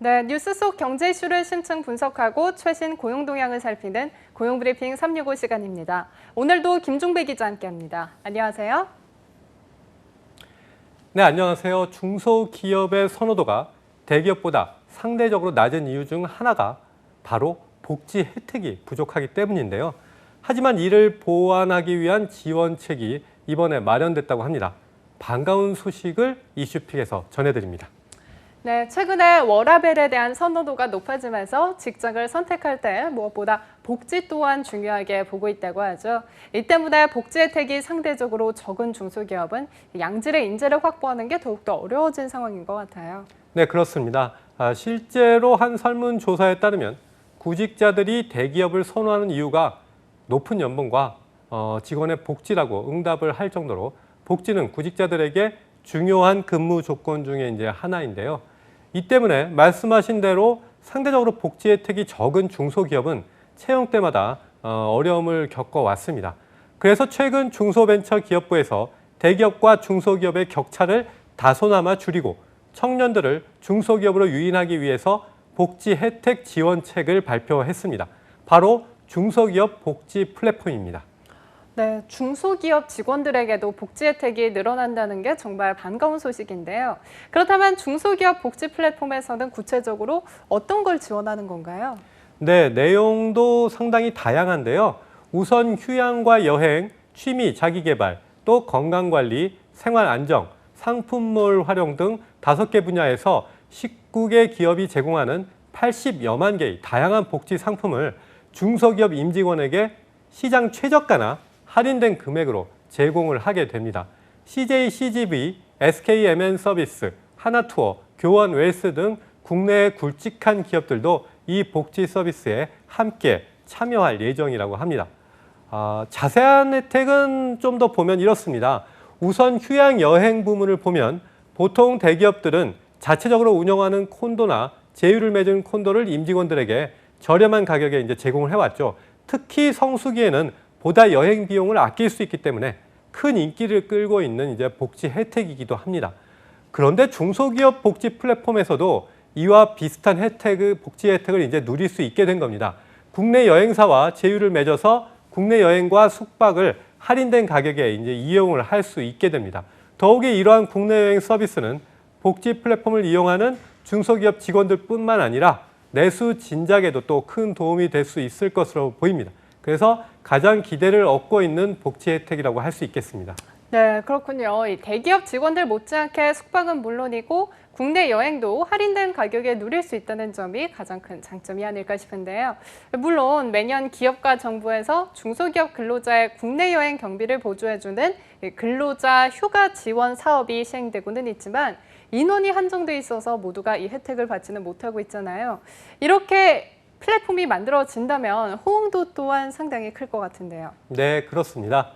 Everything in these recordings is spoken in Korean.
네, 뉴스 속 경제 이슈를 심층 분석하고 최신 고용 동향을 살피는 고용브리핑 365 시간입니다. 오늘도 김종배 기자 함께합니다. 안녕하세요. 네, 안녕하세요. 중소기업의 선호도가 대기업보다 상대적으로 낮은 이유 중 하나가 바로 복지 혜택이 부족하기 때문인데요. 하지만 이를 보완하기 위한 지원책이 이번에 마련됐다고 합니다. 반가운 소식을 이슈픽에서 전해드립니다. 네, 최근에 워라밸에 대한 선호도가 높아지면서 직장을 선택할 때 무엇보다 복지 또한 중요하게 보고 있다고 하죠. 이 때문에 복지 혜택이 상대적으로 적은 중소기업은 양질의 인재를 확보하는 게 더욱더 어려워진 상황인 것 같아요. 네, 그렇습니다. 실제로 한 설문조사에 따르면 구직자들이 대기업을 선호하는 이유가 높은 연봉과 직원의 복지라고 응답을 할 정도로 복지는 구직자들에게 중요한 근무 조건 중에 이제 하나인데요. 이 때문에 말씀하신 대로 상대적으로 복지 혜택이 적은 중소기업은 채용 때마다 어려움을 겪어왔습니다. 그래서 최근 중소벤처기업부에서 대기업과 중소기업의 격차를 다소나마 줄이고 청년들을 중소기업으로 유인하기 위해서 복지 혜택 지원책을 발표했습니다. 바로 중소기업 복지 플랫폼입니다. 네, 중소기업 직원들에게도 복지 혜택이 늘어난다는 게 정말 반가운 소식인데요. 그렇다면 중소기업 복지 플랫폼에서는 구체적으로 어떤 걸 지원하는 건가요? 네, 내용도 상당히 다양한데요. 우선 휴양과 여행, 취미, 자기개발, 또 건강관리, 생활안정, 상품몰 활용 등 5개 분야에서 19개 기업이 제공하는 80여만 개의 다양한 복지 상품을 중소기업 임직원에게 시장 최저가나 할인된 금액으로 제공을 하게 됩니다. CJ CGV, SKMN 서비스, 하나투어, 교원 웰스 등 국내의 굵직한 기업들도 이 복지 서비스에 함께 참여할 예정이라고 합니다. 자세한 혜택은 좀 더 보면 이렇습니다. 우선 휴양 여행 부문을 보면 보통 대기업들은 자체적으로 운영하는 콘도나 제휴를 맺은 콘도를 임직원들에게 저렴한 가격에 이제 제공을 해왔죠. 특히 성수기에는 보다 여행 비용을 아낄 수 있기 때문에 큰 인기를 끌고 있는 이제 복지 혜택이기도 합니다. 그런데 중소기업 복지 플랫폼에서도 이와 비슷한 복지 혜택을 이제 누릴 수 있게 된 겁니다. 국내 여행사와 제휴를 맺어서 국내 여행과 숙박을 할인된 가격에 이제 이용을 할 수 있게 됩니다. 더욱이 이러한 국내 여행 서비스는 복지 플랫폼을 이용하는 중소기업 직원들뿐만 아니라 내수 진작에도 또 큰 도움이 될 수 있을 것으로 보입니다. 그래서 가장 기대를 얻고 있는 복지 혜택이라고 할 수 있겠습니다. 네, 그렇군요. 이 대기업 직원들 못지않게 숙박은 물론이고 국내 여행도 할인된 가격에 누릴 수 있다는 점이 가장 큰 장점이 아닐까 싶은데요. 물론 매년 기업과 정부에서 중소기업 근로자의 국내 여행 경비를 보조해주는 근로자 휴가 지원 사업이 시행되고는 있지만 인원이 한정돼 있어서 모두가 이 혜택을 받지는 못하고 있잖아요. 이렇게 플랫폼이 만들어진다면 호응도 또한 상당히 클 것 같은데요. 네, 그렇습니다.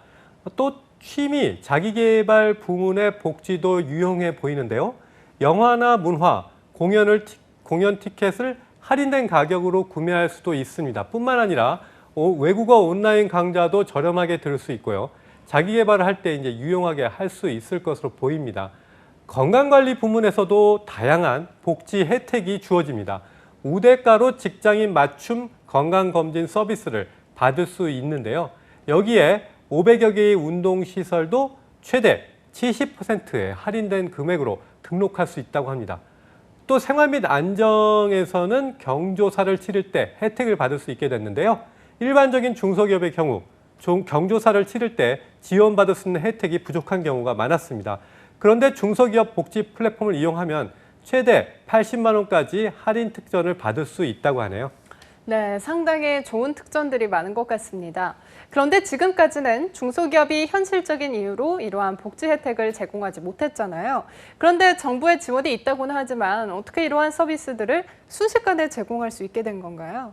또 취미, 자기개발 부문의 복지도 유용해 보이는데요. 영화나 문화, 공연 티켓을 할인된 가격으로 구매할 수도 있습니다. 뿐만 아니라 외국어 온라인 강좌도 저렴하게 들을 수 있고요. 자기개발을 할 때 이제 유용하게 할 수 있을 것으로 보입니다. 건강관리 부문에서도 다양한 복지 혜택이 주어집니다. 우대가로 직장인 맞춤 건강검진 서비스를 받을 수 있는데요. 여기에 500여 개의 운동시설도 최대 70%의 할인된 금액으로 등록할 수 있다고 합니다. 또 생활 및 안정에서는 경조사를 치를 때 혜택을 받을 수 있게 됐는데요. 일반적인 중소기업의 경우 경조사를 치를 때 지원받을 수 있는 혜택이 부족한 경우가 많았습니다. 그런데 중소기업 복지 플랫폼을 이용하면 최대 80만 원까지 할인 특전을 받을 수 있다고 하네요. 네, 상당히 좋은 특전들이 많은 것 같습니다. 그런데 지금까지는 중소기업이 현실적인 이유로 이러한 복지 혜택을 제공하지 못했잖아요. 그런데 정부의 지원이 있다고는 하지만 어떻게 이러한 서비스들을 순식간에 제공할 수 있게 된 건가요?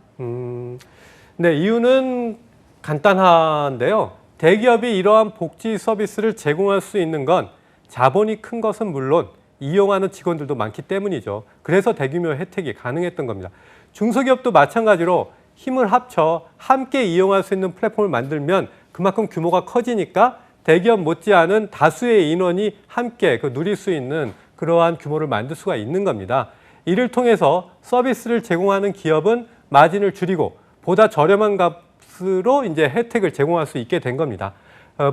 네, 이유는 간단한데요. 대기업이 이러한 복지 서비스를 제공할 수 있는 건 자본이 큰 것은 물론 이용하는 직원들도 많기 때문이죠. 그래서 대규모 혜택이 가능했던 겁니다. 중소기업도 마찬가지로 힘을 합쳐 함께 이용할 수 있는 플랫폼을 만들면 그만큼 규모가 커지니까 대기업 못지않은 다수의 인원이 함께 누릴 수 있는 그러한 규모를 만들 수가 있는 겁니다. 이를 통해서 서비스를 제공하는 기업은 마진을 줄이고 보다 저렴한 값으로 이제 혜택을 제공할 수 있게 된 겁니다.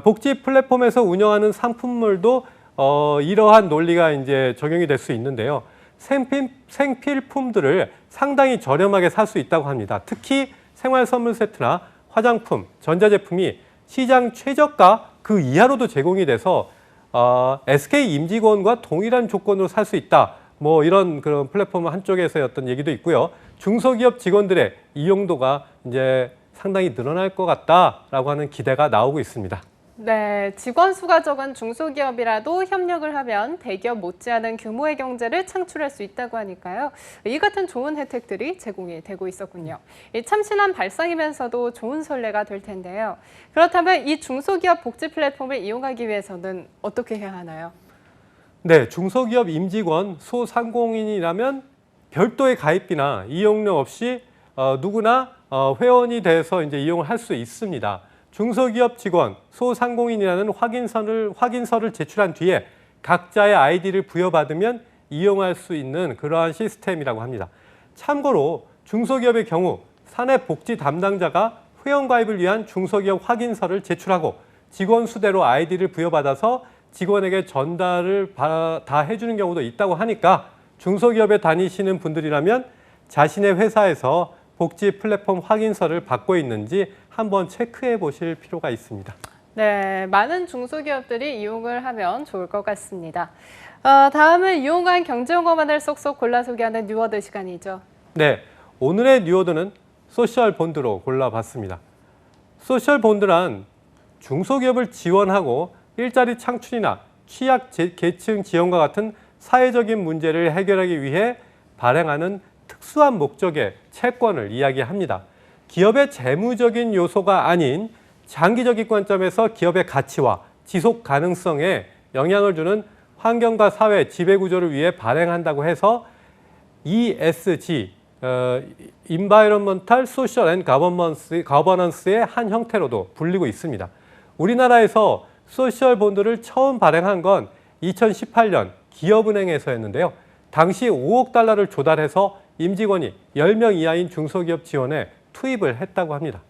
복지 플랫폼에서 운영하는 상품물도 이러한 논리가 이제 적용이 될 수 있는데요. 생필품들을 상당히 저렴하게 살 수 있다고 합니다. 특히 생활 선물 세트나 화장품, 전자제품이 시장 최저가 그 이하로도 제공이 돼서 SK 임직원과 동일한 조건으로 살 수 있다. 뭐 이런 그런 플랫폼 한쪽에서의 어떤 얘기도 있고요. 중소기업 직원들의 이용도가 이제 상당히 늘어날 것 같다라고 하는 기대가 나오고 있습니다. 네, 직원 수가 적은 중소기업이라도 협력을 하면 대기업 못지않은 규모의 경제를 창출할 수 있다고 하니까요. 이 같은 좋은 혜택들이 제공이 되고 있었군요. 이 참신한 발상이면서도 좋은 선례가 될 텐데요. 그렇다면 이 중소기업 복지 플랫폼을 이용하기 위해서는 어떻게 해야 하나요? 네, 중소기업 임직원, 소상공인이라면 별도의 가입비나 이용료 없이 누구나 회원이 돼서 이제 이용을 할 수 있습니다. 중소기업 직원, 소상공인이라는 확인서를 제출한 뒤에 각자의 아이디를 부여받으면 이용할 수 있는 그러한 시스템이라고 합니다. 참고로 중소기업의 경우 사내 복지 담당자가 회원가입을 위한 중소기업 확인서를 제출하고 직원 수대로 아이디를 부여받아서 직원에게 전달을 다 해주는 경우도 있다고 하니까 중소기업에 다니시는 분들이라면 자신의 회사에서 복지 플랫폼 확인서를 받고 있는지 한번 체크해 보실 필요가 있습니다. 네, 많은 중소기업들이 이용을 하면 좋을 것 같습니다. 다음은 유용한 경제용어만을 쏙쏙 골라 소개하는 뉴워드 시간이죠. 네, 오늘의 뉴워드는 소셜 본드로 골라봤습니다. 소셜 본드란 중소기업을 지원하고 일자리 창출이나 취약 계층 지원과 같은 사회적인 문제를 해결하기 위해 발행하는 특수한 목적의 채권을 이야기합니다. 기업의 재무적인 요소가 아닌 장기적인 관점에서 기업의 가치와 지속 가능성에 영향을 주는 환경과 사회, 지배구조를 위해 발행한다고 해서 ESG, Environmental, Social and Governance의 한 형태로도 불리고 있습니다. 우리나라에서 소셜 본드를 처음 발행한 건 2018년 기업은행에서였는데요. 당시 5억 달러를 조달해서 임직원이 10명 이하인 중소기업 지원에 투입을 했다고 합니다.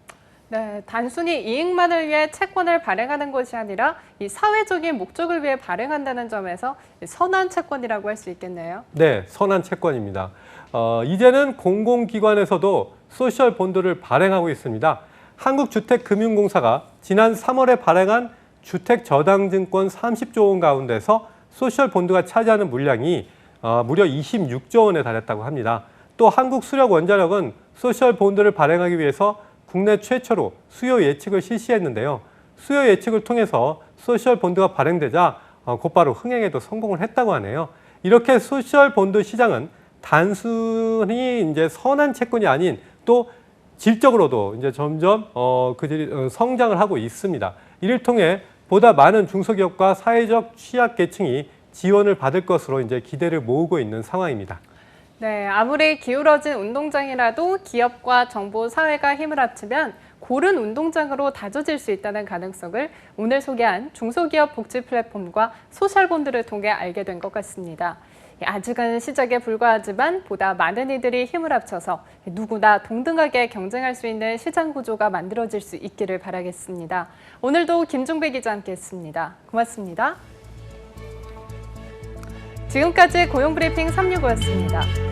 네, 단순히 이익만을 위해 채권을 발행하는 것이 아니라 이 사회적인 목적을 위해 발행한다는 점에서 선한 채권이라고 할 수 있겠네요. 네, 선한 채권입니다. 이제는 공공기관에서도 소셜 본드를 발행하고 있습니다. 한국주택금융공사가 지난 3월에 발행한 주택저당증권 30조 원 가운데서 소셜 본드가 차지하는 물량이 무려 26조 원에 달했다고 합니다. 또 한국수력원자력은 소셜 본드를 발행하기 위해서 국내 최초로 수요 예측을 실시했는데요. 수요 예측을 통해서 소셜 본드가 발행되자 곧바로 흥행에도 성공을 했다고 하네요. 이렇게 소셜 본드 시장은 단순히 이제 선한 채권이 아닌 또 질적으로도 이제 점점 성장을 하고 있습니다. 이를 통해 보다 많은 중소기업과 사회적 취약계층이 지원을 받을 것으로 이제 기대를 모으고 있는 상황입니다. 네, 아무리 기울어진 운동장이라도 기업과 정부, 사회가 힘을 합치면 고른 운동장으로 다져질 수 있다는 가능성을 오늘 소개한 중소기업 복지 플랫폼과 소셜본드를 통해 알게 된 것 같습니다. 아직은 시작에 불과하지만 보다 많은 이들이 힘을 합쳐서 누구나 동등하게 경쟁할 수 있는 시장 구조가 만들어질 수 있기를 바라겠습니다. 오늘도 김종배 기자 함께했습니다. 고맙습니다. 지금까지 고용브리핑 365였습니다.